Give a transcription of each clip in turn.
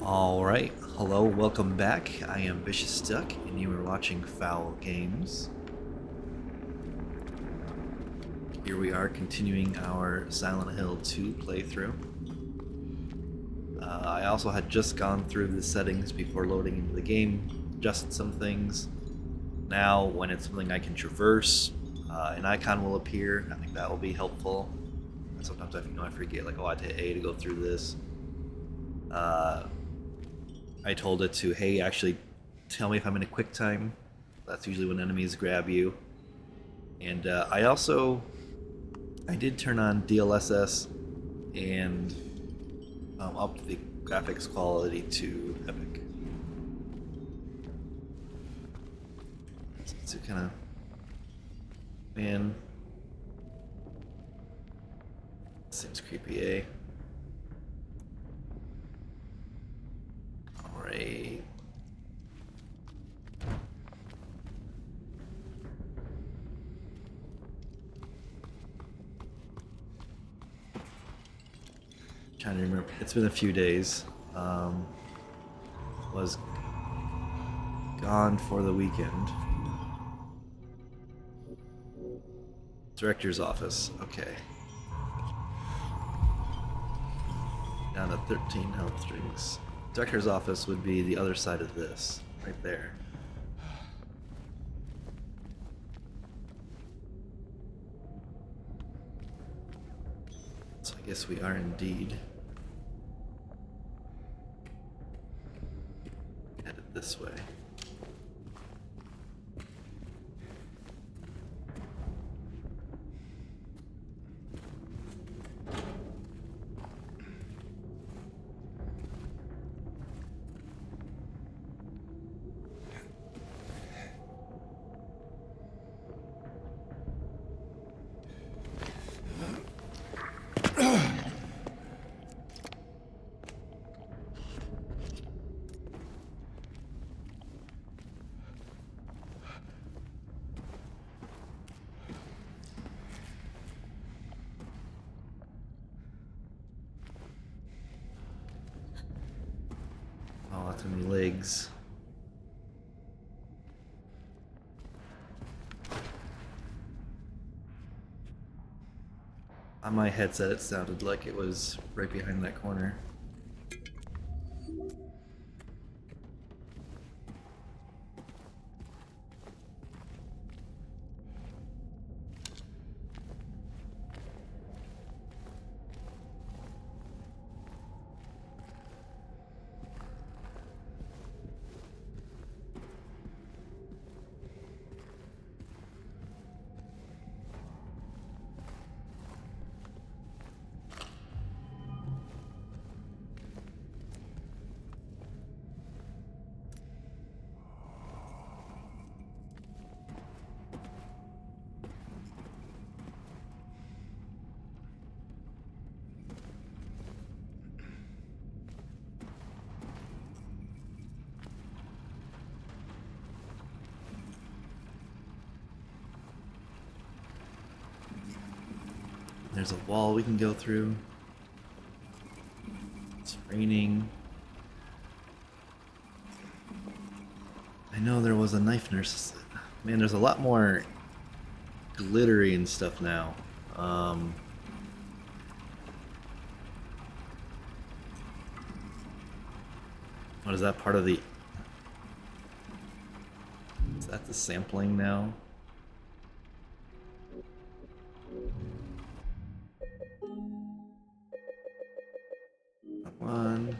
Alright, hello, welcome back. I am Vicious Duck, and you are watching Foul Games. Here we are continuing our Silent Hill 2 playthrough. I also had just gone through the settings before loading into the game, adjusted some things. Now, when it's something I can traverse, an icon will appear. I think that will be helpful. And sometimes I forget, like, oh, I hit A to go through this. I told it to, hey, actually tell me if I'm in a quick time. That's usually when enemies grab you. And I did turn on DLSS and upped the graphics quality to epic. So kind of, man, seems creepy, eh? Alright. Trying to remember. It's been a few days. Was gone for the weekend. Director's office. Okay. Down to 13 health strings. Director's office would be the other side of this, right there. So I guess we are indeed headed this way. Oh, too many legs. On my headset, it sounded like it was right behind that corner. There's a wall we can go through. It's raining. I know there was a knife nurse. Man, there's a lot more glittery and stuff now. What is that part of the... Is that the sampling now? Come on.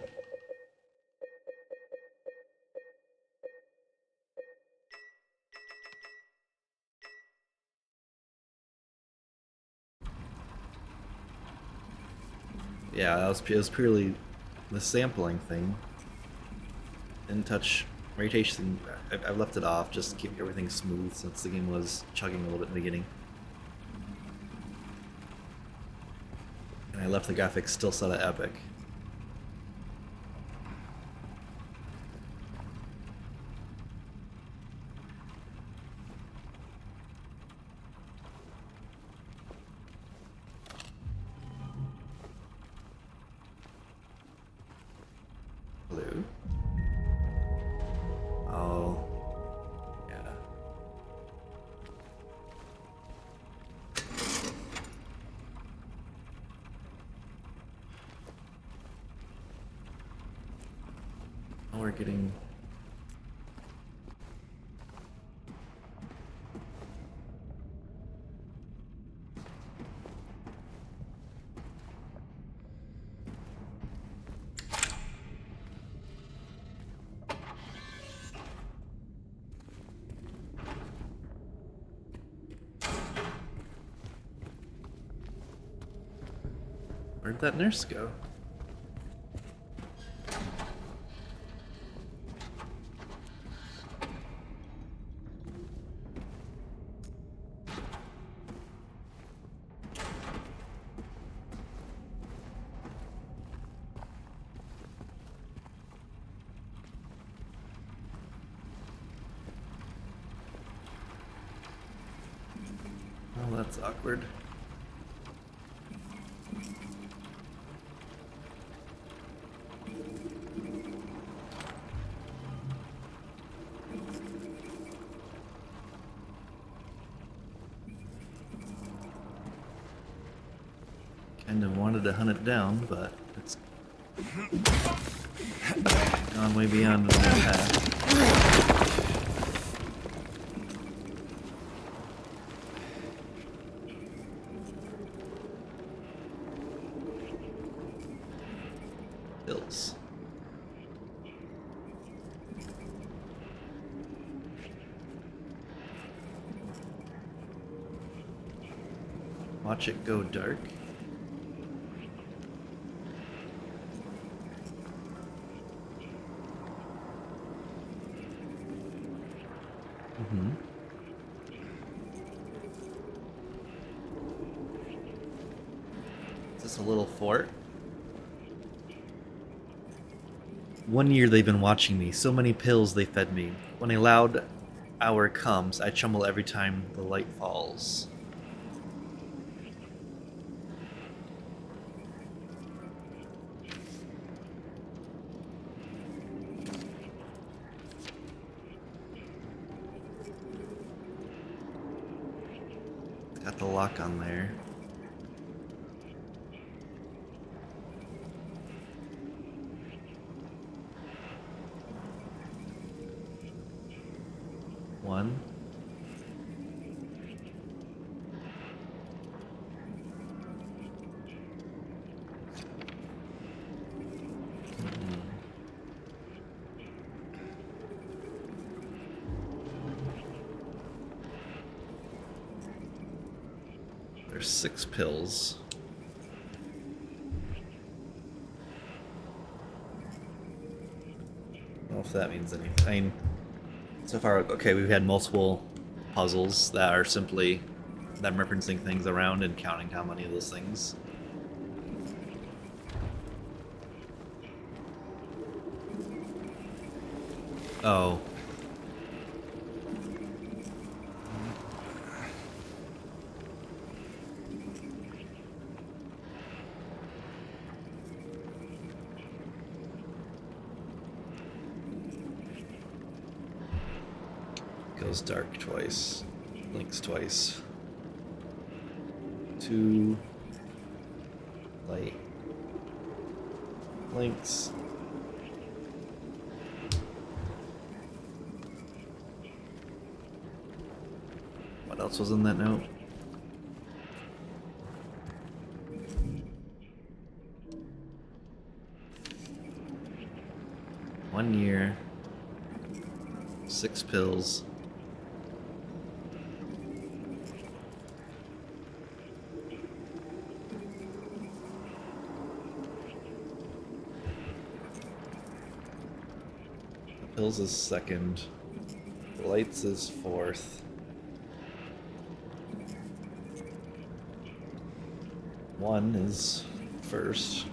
Yeah, it was purely the sampling thing. Didn't touch rotation. I left it off just to keep everything smooth since the game was chugging a little bit in the beginning. And I left the graphics still set at epic. Blue. we're getting... Where'd that nurse go? Oh, that's awkward. Kind of wanted to hunt it down, but it's gone way beyond my path. Hills. Watch it go dark. Is this a little fort? 1 year they've been watching me. So many pills they fed me. When a loud hour comes, I tremble every time the light falls. Got the lock on there. One. There's 6 pills. I don't know if that means anything. I mean, so far, okay, we've had multiple puzzles that are simply them referencing things around and counting how many of those things. Oh. Goes dark twice, blinks twice. 2 light blinks. What else was in that note? One year, 6 pills. Pills is second. Lights is fourth. 1 is first.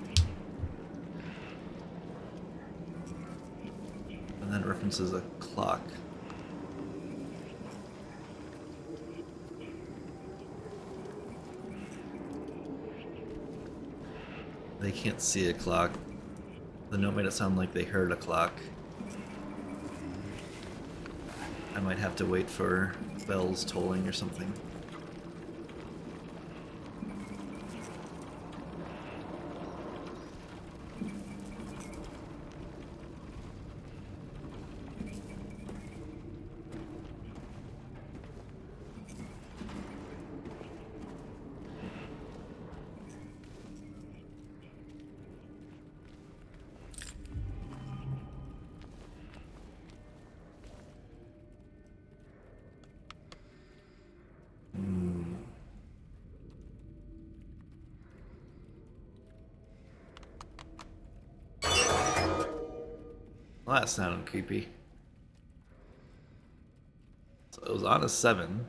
And then it references a clock. They can't see a clock. The note made it sound like they heard a clock. I might have to wait for bells tolling or something. Well, that sounded creepy. So it was on a 7.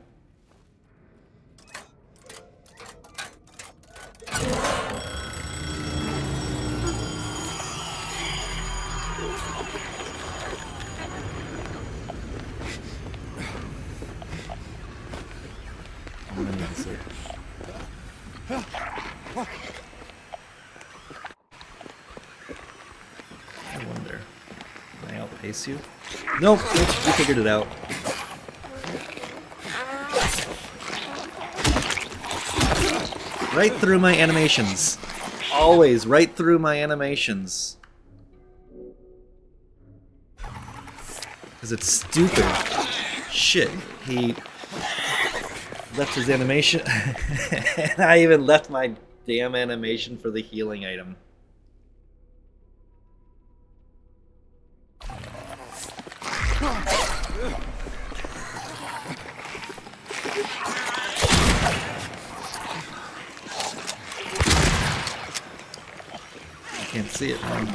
I wonder, can I outpace you? Nope, you figured it out. Right through my animations. Always right through my animations. Because it's stupid. Shit, he left his animation. And I even left my damn animation for the healing item. I can't see it, man. Okay.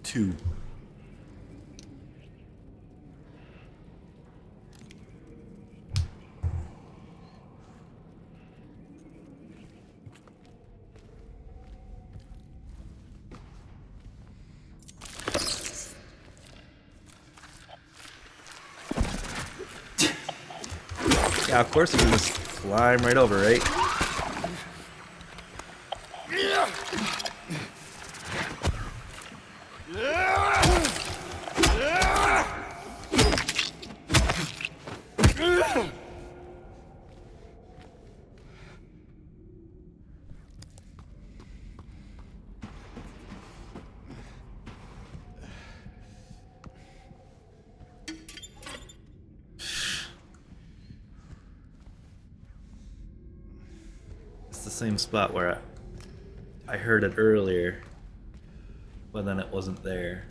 Two. Yeah, of course you can just climb right over, right? Same spot where I heard it earlier, but then it wasn't there.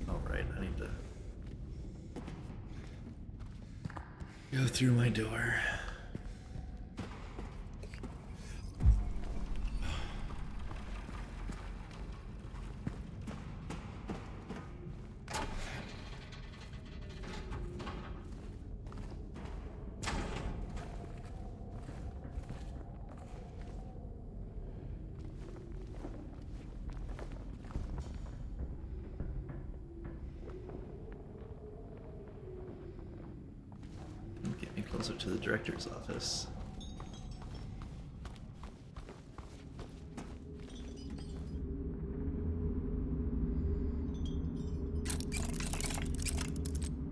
Alright, I need to go through my door. Get me closer to the director's office.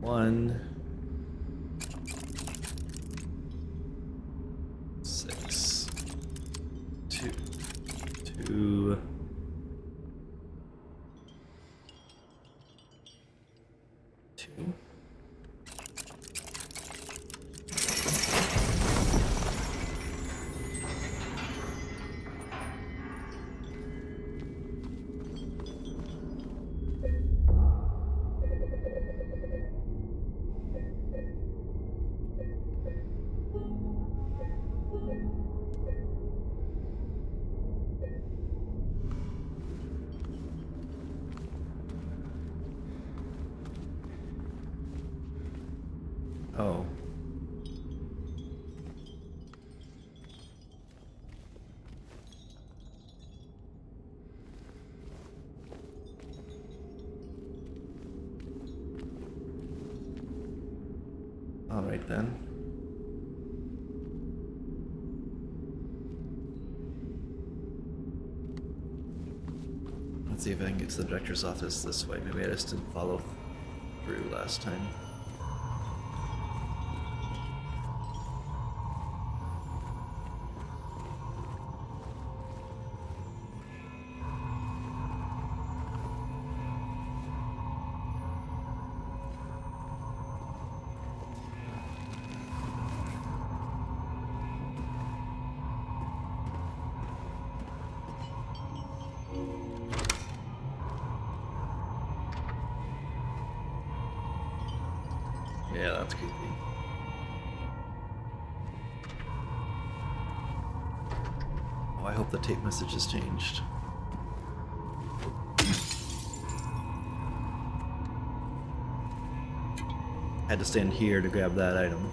One, 6, 2, 2, 2. Oh. All right then. see if I can get to the director's office this way. Maybe I just didn't follow through last time. Yeah, that's creepy. Oh, I hope the tape message has changed. Had to stand here to grab that item.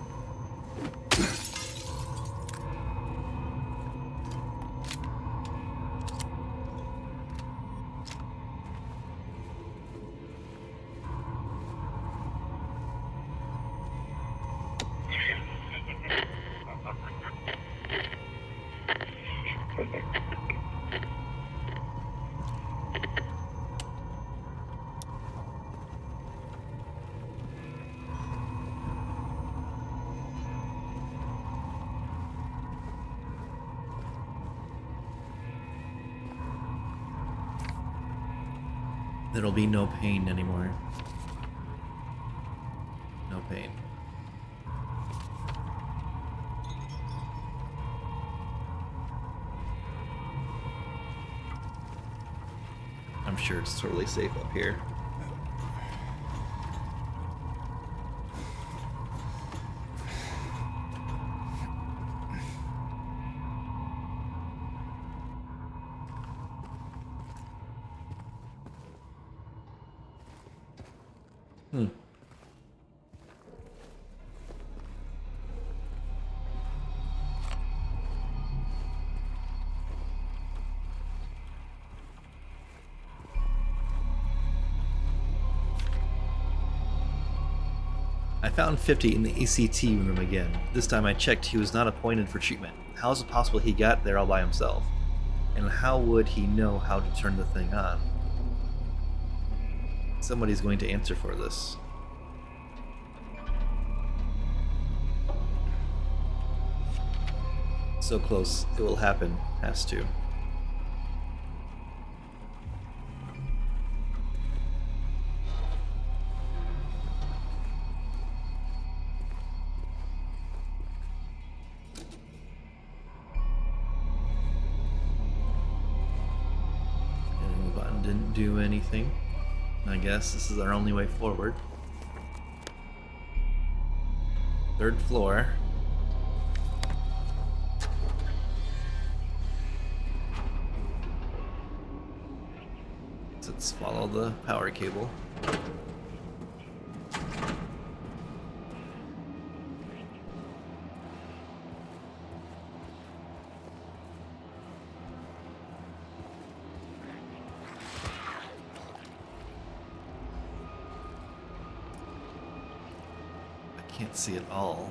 There'll be no pain anymore. No pain. I'm sure it's totally safe up here. I found 50 in the ECT room again. This time I checked he was not appointed for treatment. How is it possible he got there all by himself? And how would he know how to turn the thing on? Somebody's going to answer for this. So close, it will happen. Has to. Do anything. I guess this is our only way forward. Third floor. Let's follow the power cable. Can't see it all.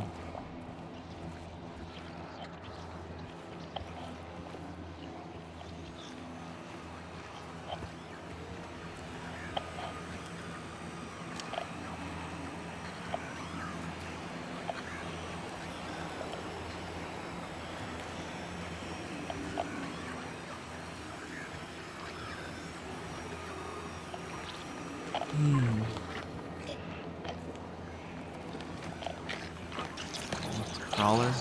Crawler.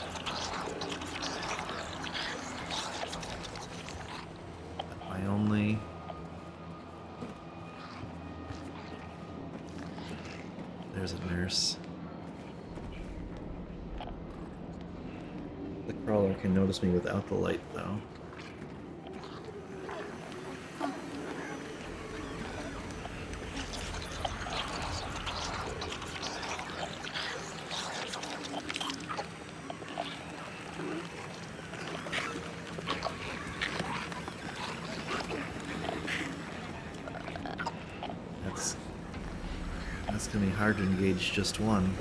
My only. There's a nurse. The crawler can notice me without the light, though. That's gonna be hard to engage just one.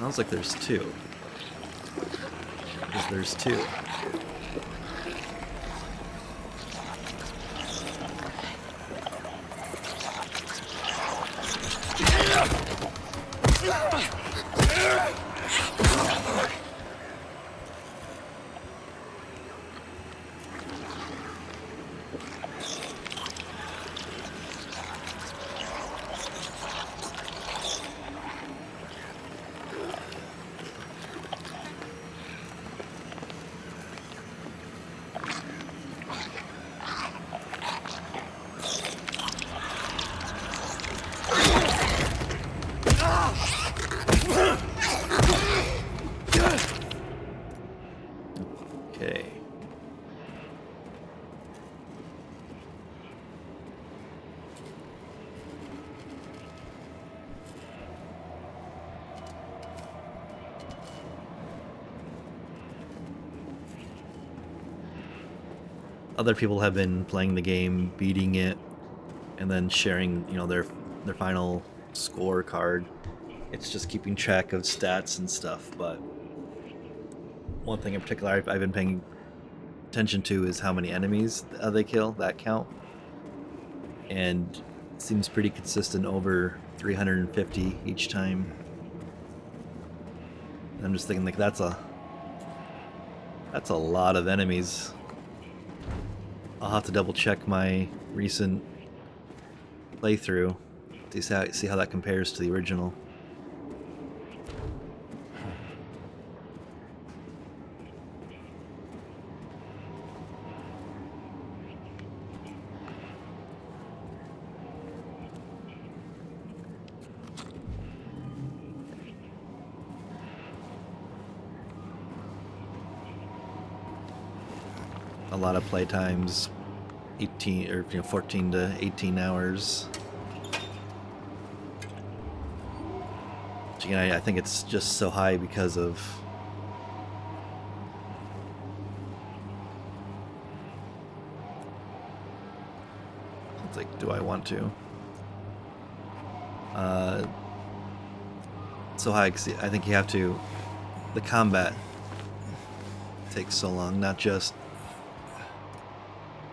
Sounds like there's two. Because there's two. Okay. Other people have been playing the game, beating it, and then sharing, you know, their final scorecard. It's just keeping track of stats and stuff, but one thing in particular I've been paying attention to is how many enemies they kill, that count. And it seems pretty consistent, over 350 each time. And I'm just thinking, like, that's a lot of enemies. I'll have to double check my recent playthrough to see how that compares to the original. A lot of play times, 14 to 18 hours. Which, again, I think it's just so high because of it's like, do I want to? So high, 'cause I think you have to. The combat takes so long, not just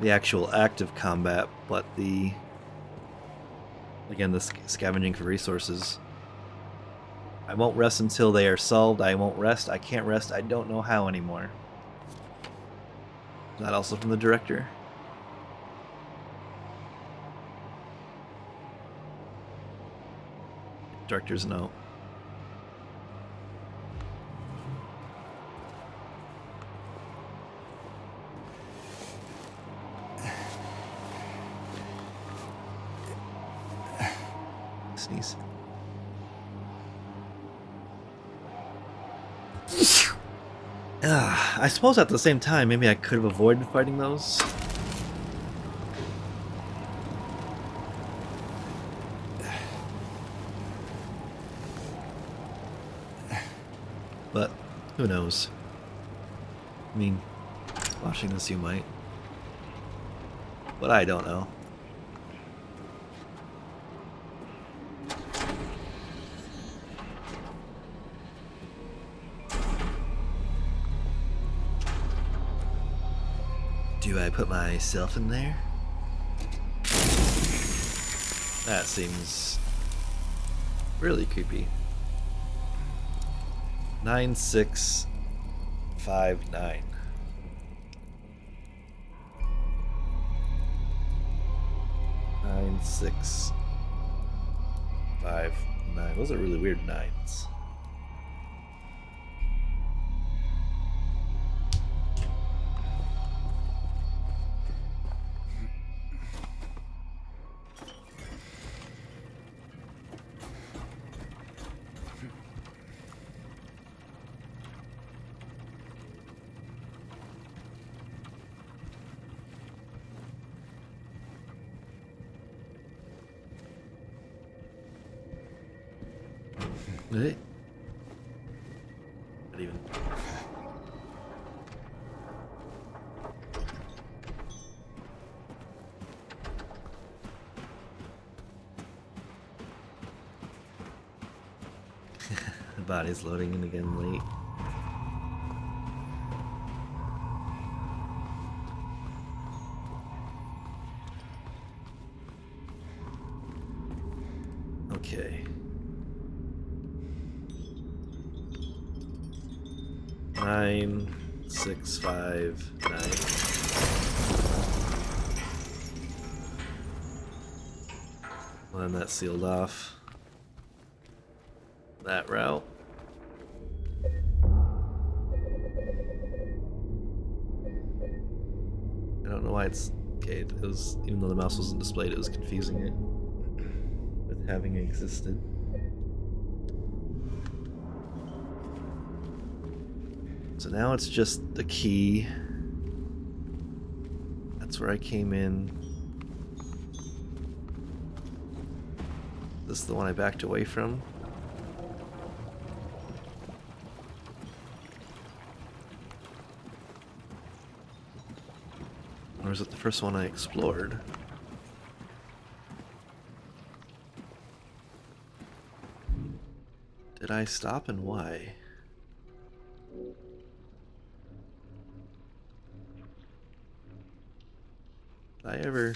the actual act of combat, but the scavenging for resources. I won't rest until they are solved. I won't rest. I can't rest. I don't know how anymore. Is that also from the director? Director's note. Sneeze. I suppose at the same time, maybe I could have avoided fighting those. But who knows? I mean, watching this, you might. But I don't know. Do I put myself in there? That seems really creepy. 9659. 9659. Those are really weird nines. Not even. body's loading in again late. Okay. 9, 6, 5, 9. Well, then that's sealed off that route. I don't know why it's okay. It was, even though the mouse wasn't displayed, it was confusing it with having it existed. So now it's just the key. That's where I came in. This is the one I backed away from. Or was it the first one I explored? Did I stop and why? Did I ever...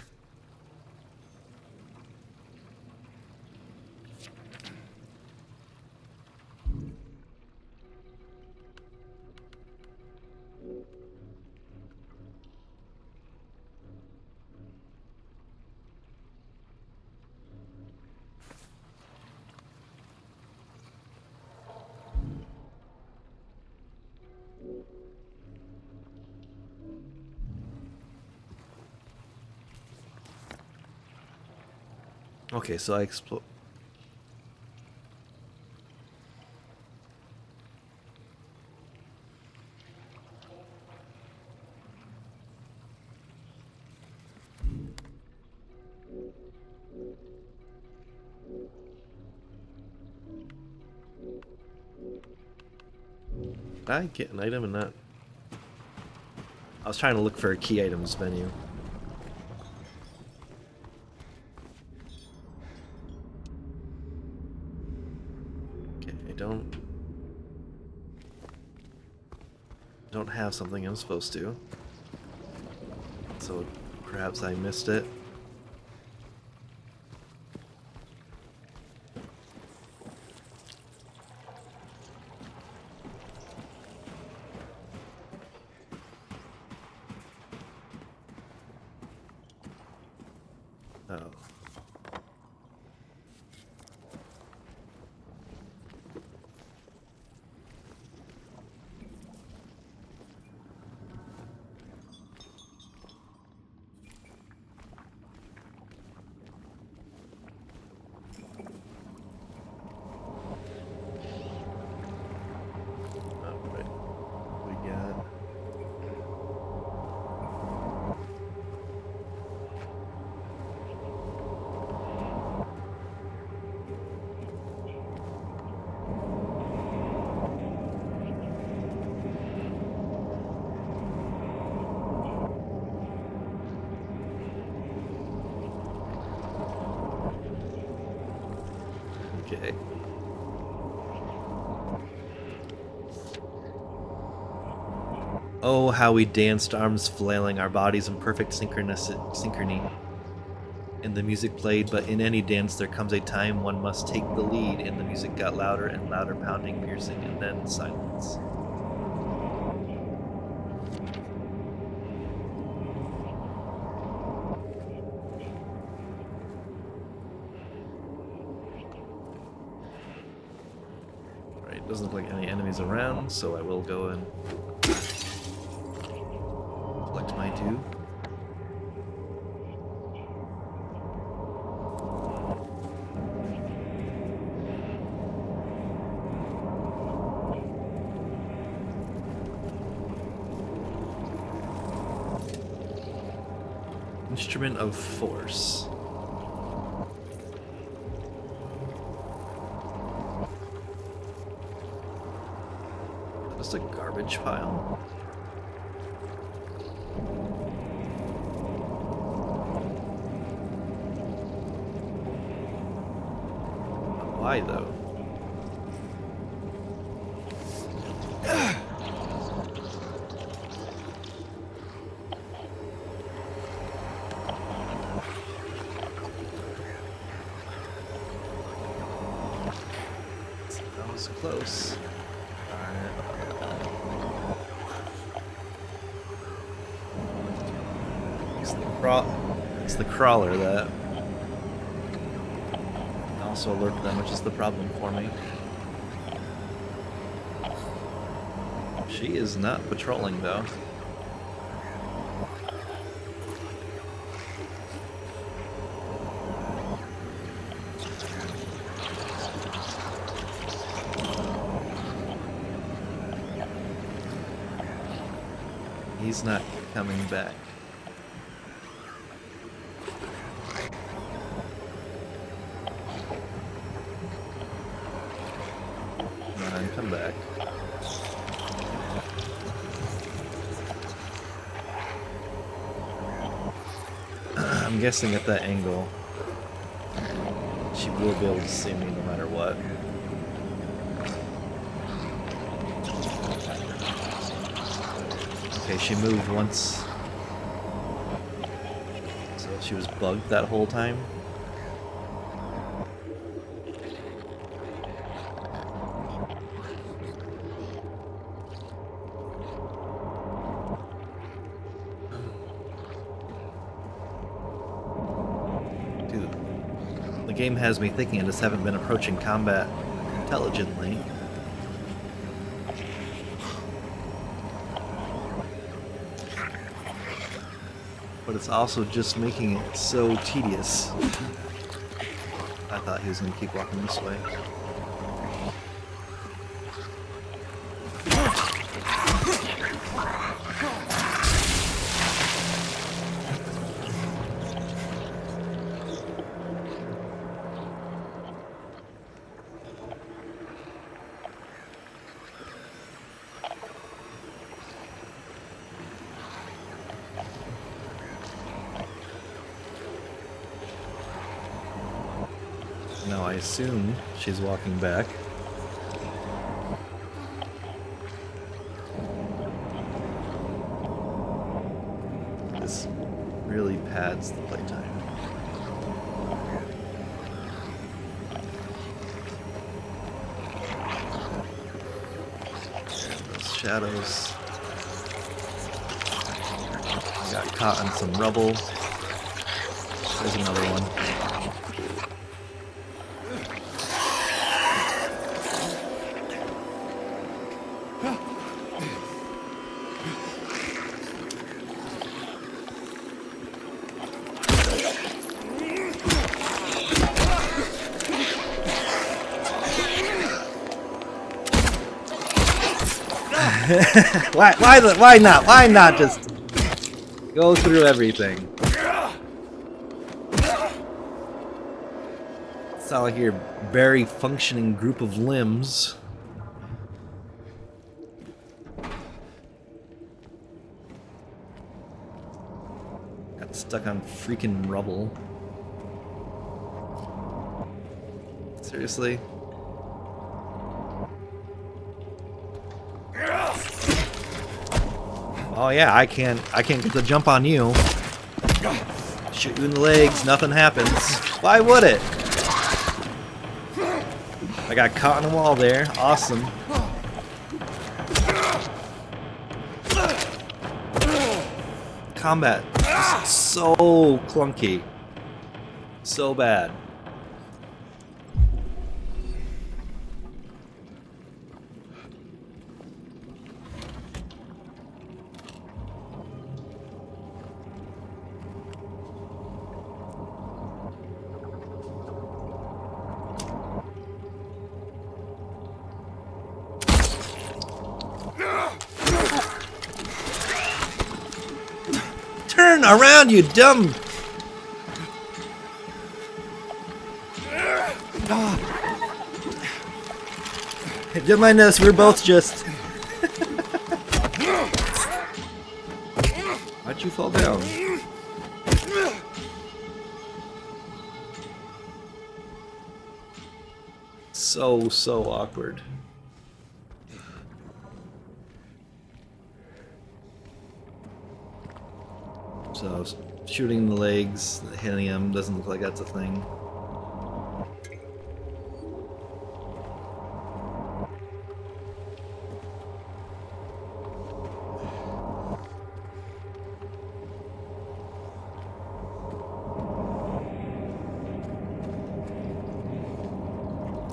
Okay, so I explore. Did I get an item and not? I was trying to look for a key items menu. Don't have something I'm supposed to, so perhaps I missed it. Oh. Okay. Oh, how we danced, arms flailing, our bodies in perfect synchrony. And the music played, but in any dance there comes a time one must take the lead, and the music got louder and louder, pounding, piercing, and then silence. Alright, doesn't look like any enemies around, so I will go and collect my due. Instrument of Force. Just a garbage pile. Why though? So close. It's the crawler that also alert them, which is the problem for me. She is not patrolling though. He's not coming back. Come on, come back. I'm guessing at that angle, she will be able to see me no matter what. Okay, she moved once. So she was bugged that whole time. Dude, the game has me thinking I just haven't been approaching combat intelligently. But it's also just making it so tedious. I thought he was going to keep walking this way. Now I assume she's walking back. This really pads the playtime. Those shadows. I got caught in some rubble. There's another one. Why not? Why not just go through everything? It's not like you're a very functioning group of limbs. Got stuck on freaking rubble. Seriously? Oh yeah, I can't get the jump on you. Shoot you in the legs, nothing happens. Why would it? I got caught in the wall there. Awesome. Combat is so clunky. So bad. Turn around, you dumb! Don't mind us, we're both just... Why'd you fall down? So awkward. So, shooting in the legs, hitting him, doesn't look like that's a thing.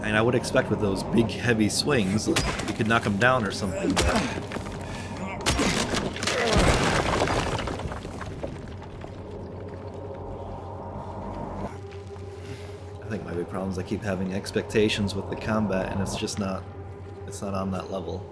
mean, I would expect with those big, heavy swings, like, you could knock them down or something. But I think my big problem is I keep having expectations with the combat, and it's just not. It's not on that level.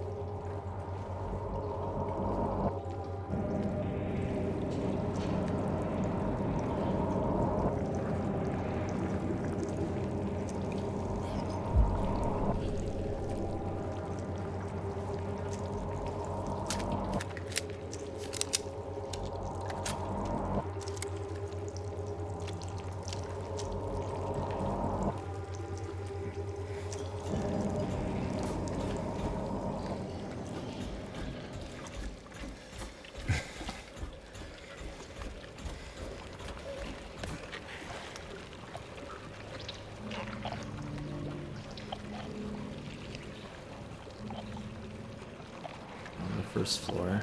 First floor.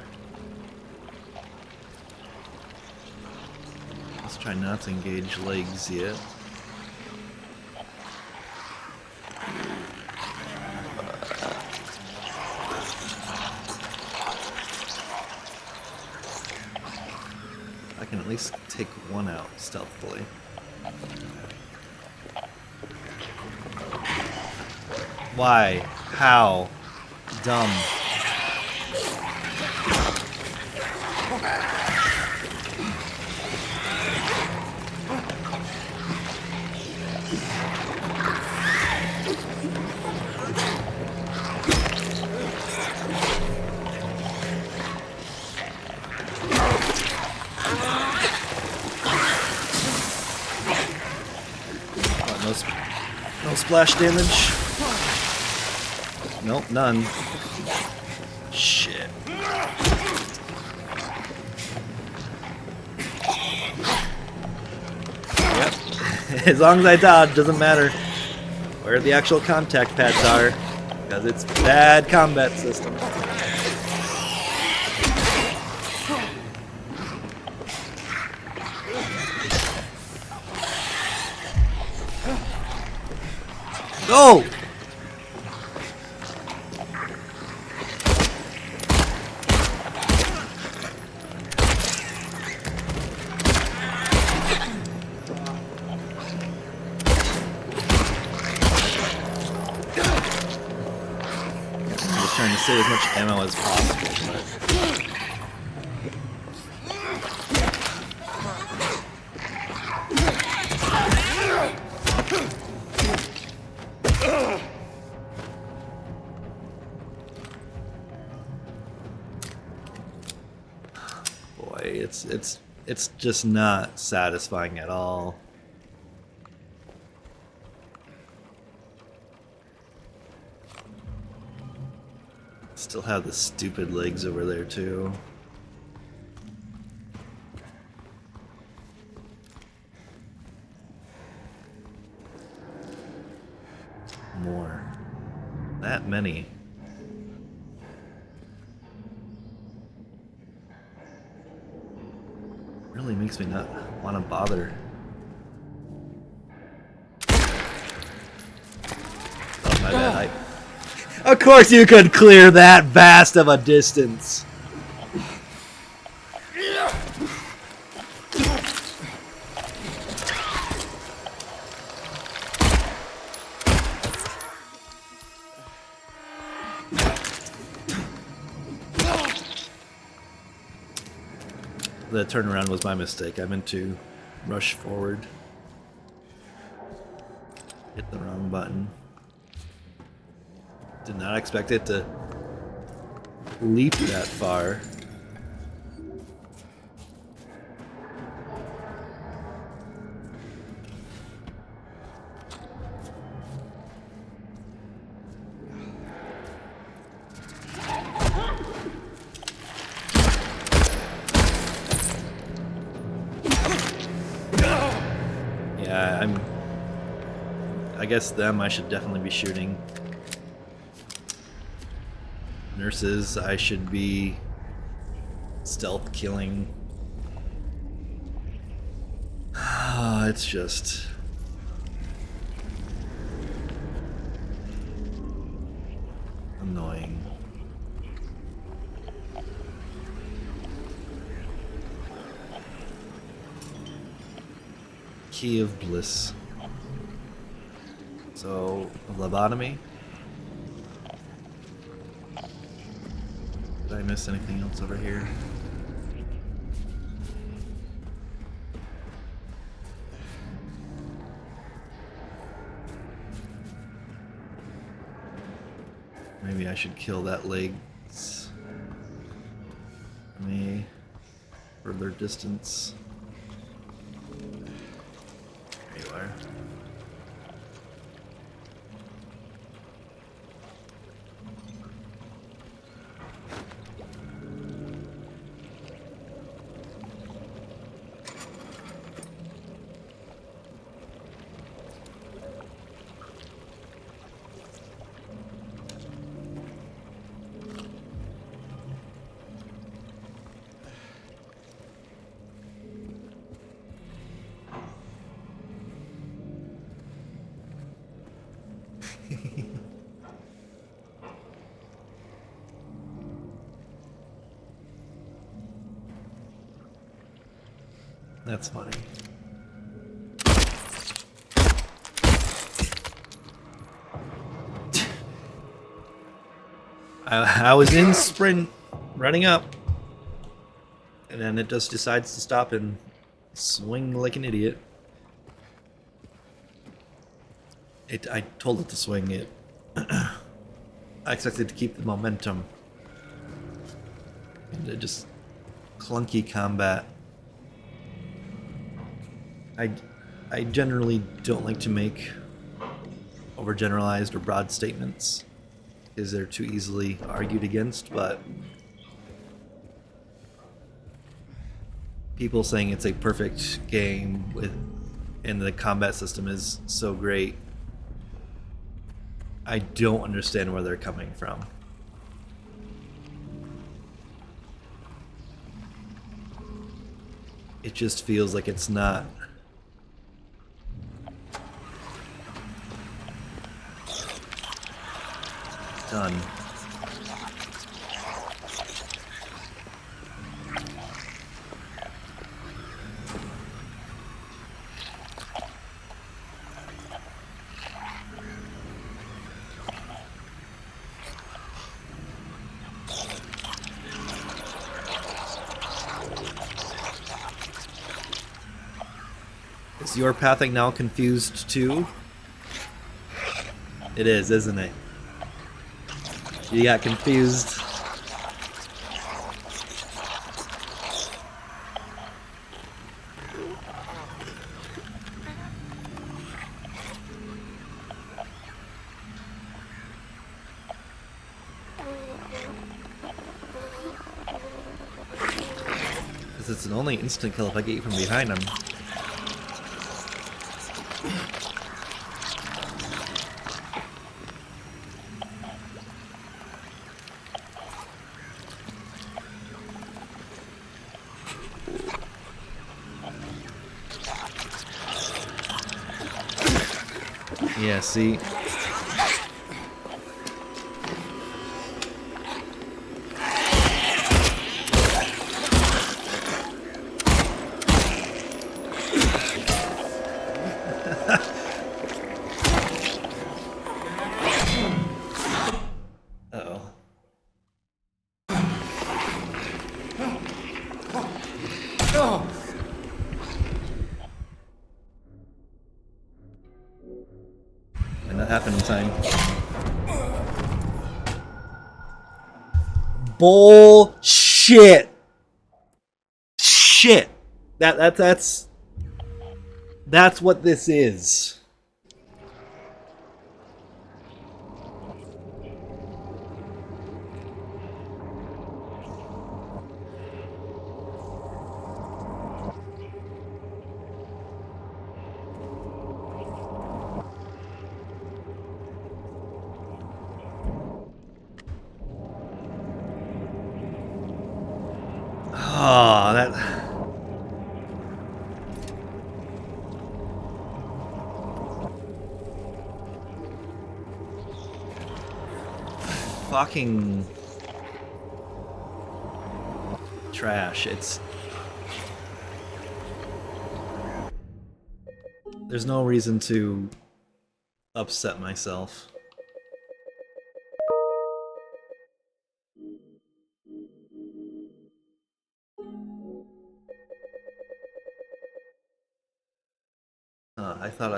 Let's try not to engage legs yet. I can at least take one out stealthily. Why? How? Dumb. No splash damage. Nope, none. Shit. Yep. As long as I dodge, doesn't matter where the actual contact pads are, because it's bad combat system. Go! I'm just trying to save as much ammo as possible. It's just not satisfying at all. Still have the stupid legs over there too. More. That many. Really makes me not want to bother. Oh, my bad. Of course you could clear that vast of a distance. The turnaround was my mistake. I meant to rush forward. Hit the wrong button. Did not expect it to leap that far. Yeah, I guess them I should definitely be shooting. Nurses I should be stealth killing. It's just... annoying. Key of Bliss. So, lobotomy? Did I miss anything else over here? Maybe I should kill that leg. Me. Further distance. There you are. That's funny. I was in sprint, running up, and then it just decides to stop and swing like an idiot. I told it to swing it. I expected to keep the momentum. And it just clunky combat. I generally don't like to make overgeneralized or broad statements because they're too easily argued against, but people saying it's a perfect game and the combat system is so great, I don't understand where they're coming from. It just feels like it's not done. Is your pathing now confused too? It is, isn't it? You got confused. Because it's an only instant kill if I get you from behind him. Yeah, see? Uh-oh. And that happened in time. Bullshit. Shit. That's what this is. Oh, that... fucking trash. There's no reason to upset myself. I thought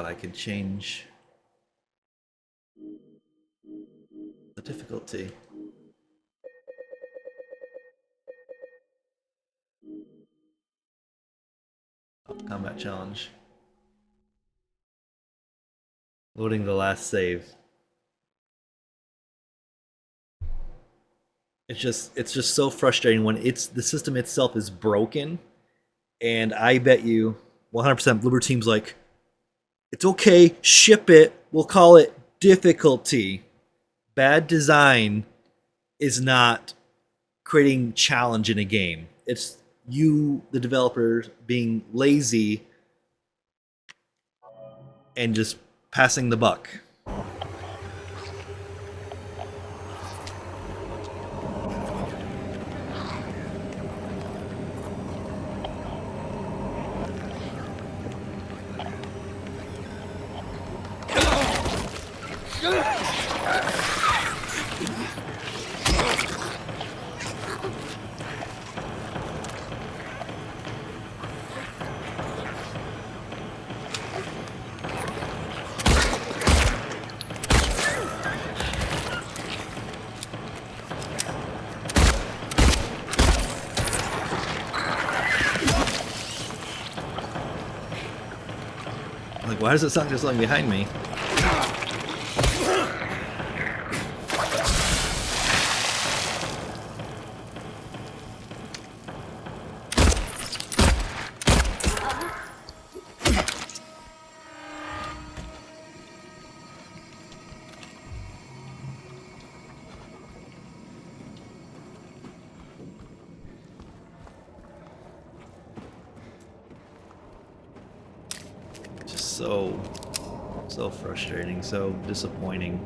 I could change the difficulty. Oh, combat challenge. Loading the last save. It's just so frustrating when the system itself is broken, and I bet you 100% Bloober Team's like, it's okay, ship it, we'll call it difficulty. Bad design is not creating challenge in a game. It's you, the developer, being lazy and just passing the buck. Like, why does it sound just like behind me? So frustrating, so disappointing.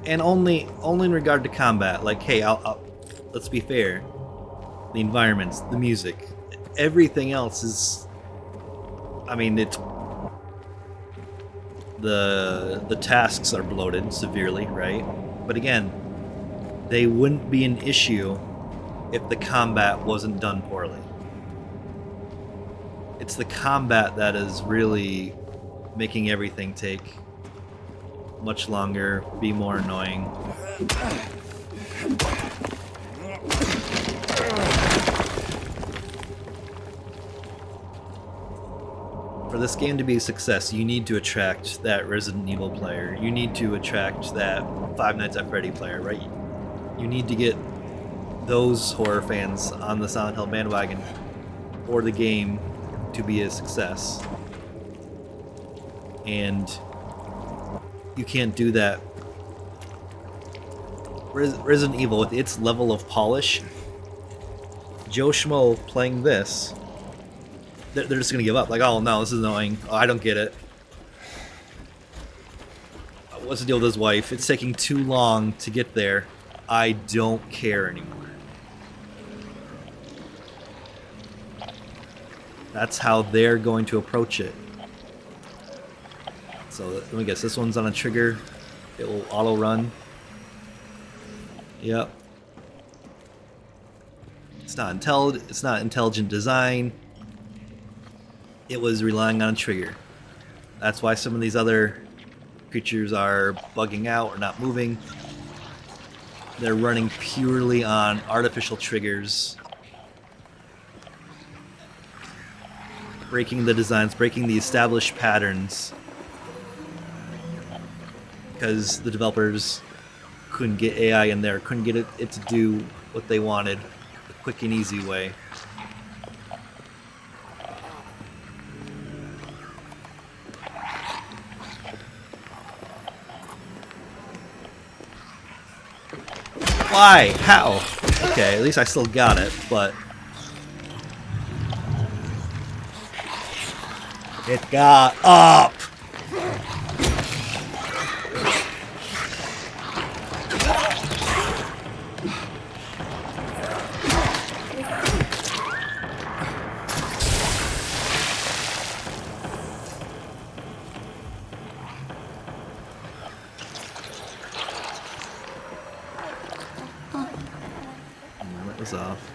And only in regard to combat. Like, hey, let's be fair. The environments, the music, everything else is. I mean, it's the tasks are bloated severely, right? But again, they wouldn't be an issue if the combat wasn't done poorly. It's the combat that is really making everything take much longer, be more annoying. For this game to be a success, you need to attract that Resident Evil player. You need to attract that Five Nights at Freddy player, right? You need to get those horror fans on the Silent Hill bandwagon for the game to be a success. And you can't do that. Resident Evil, with its level of polish, Joe Schmo playing this, they're just gonna give up. Like, oh no, this is annoying. Oh, I don't get it. What's the deal with his wife? It's taking too long to get there. I don't care anymore. That's how they're going to approach it. So let me guess, this one's on a trigger. It will auto run. Yep. It's not intelligent design. It was relying on a trigger. That's why some of these other creatures are bugging out or not moving. They're running purely on artificial triggers. Breaking the designs, breaking the established patterns. Because the developers couldn't get AI in there, couldn't get it to do what they wanted, the quick and easy way. Why? How? Okay, at least I still got it, but It got up! That was off.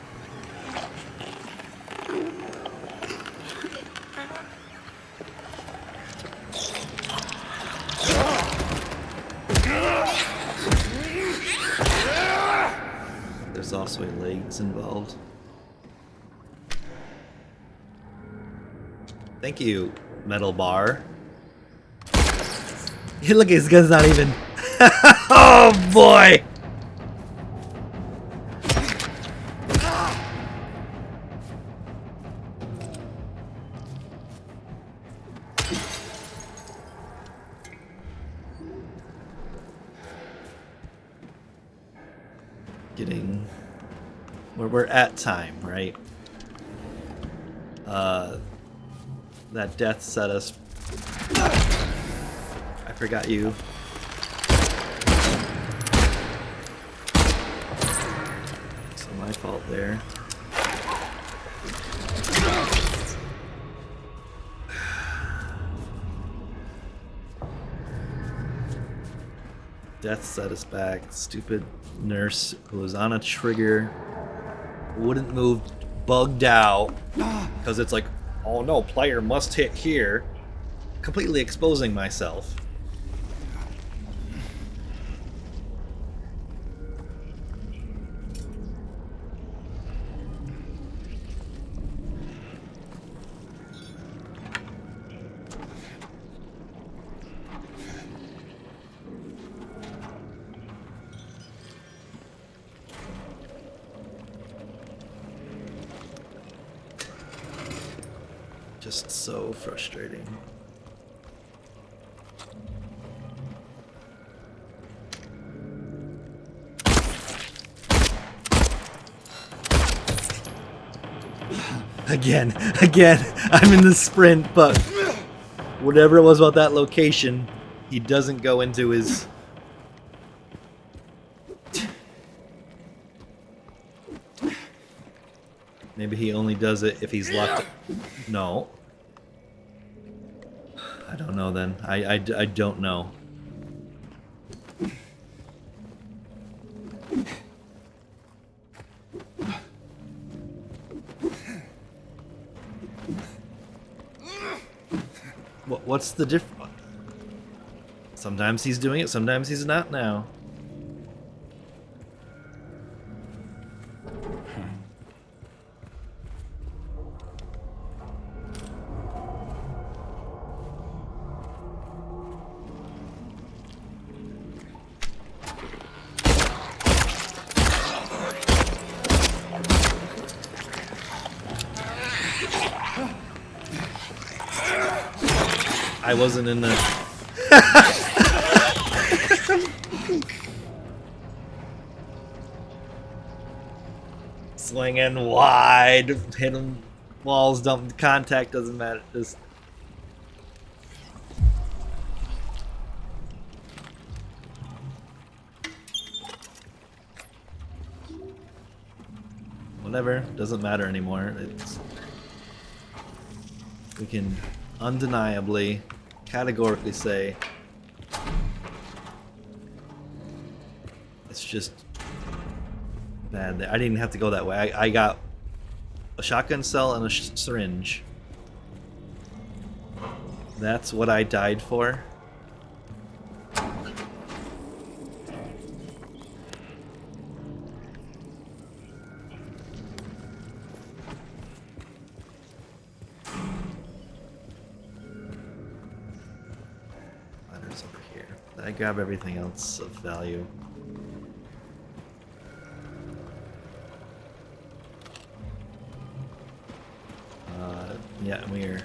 There's also legs involved. Thank you, metal bar. Hey, look, his gun's not even. Oh boy! Getting where we're at time, right? That death set us. I forgot you. So my fault there. Death set us back. Stupid nurse who was on a trigger wouldn't move, bugged out because it's like, oh no, player must hit here, completely exposing myself. Just so frustrating. Again, I'm in the sprint, but whatever it was about that location, he doesn't go into his... Maybe he only does it if he's locked. No. I don't know then. I don't know. What's the difference? Sometimes he's doing it, sometimes he's not now. I wasn't in the... Swinging wide, hitting walls, don't contact, doesn't matter. Just whatever, doesn't matter anymore. We can undeniably, categorically say it's just bad. I didn't even have to go that way. I got a shotgun cell and a syringe. That's what I died for. Letters over here. I grab everything else of value. Yeah, we're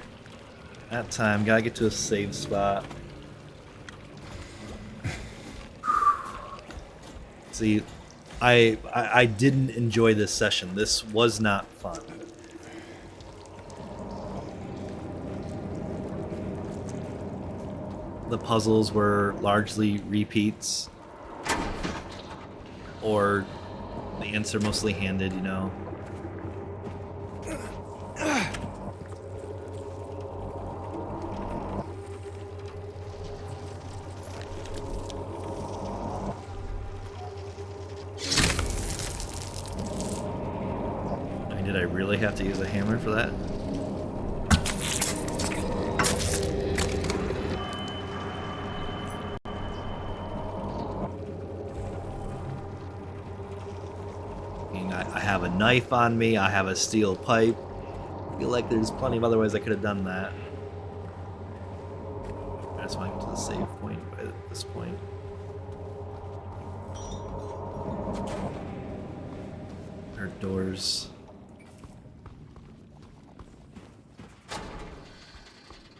at time. Gotta get to a save spot. See, I didn't enjoy this session. This was not fun. the puzzles were largely repeats, or the answer mostly handed, you know. Did I really have to use a hammer for that? I have a knife on me, I have a steel pipe. I feel like there's plenty of other ways I could have done that. I just want to get to the save point at this point. There are doors.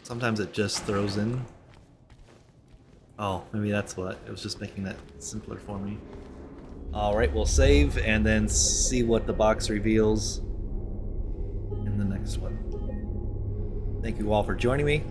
Sometimes it just throws in. Oh, maybe that's what. It was just making that simpler for me. Alright, we'll save and then see what the box reveals in the next one. Thank you all for joining me.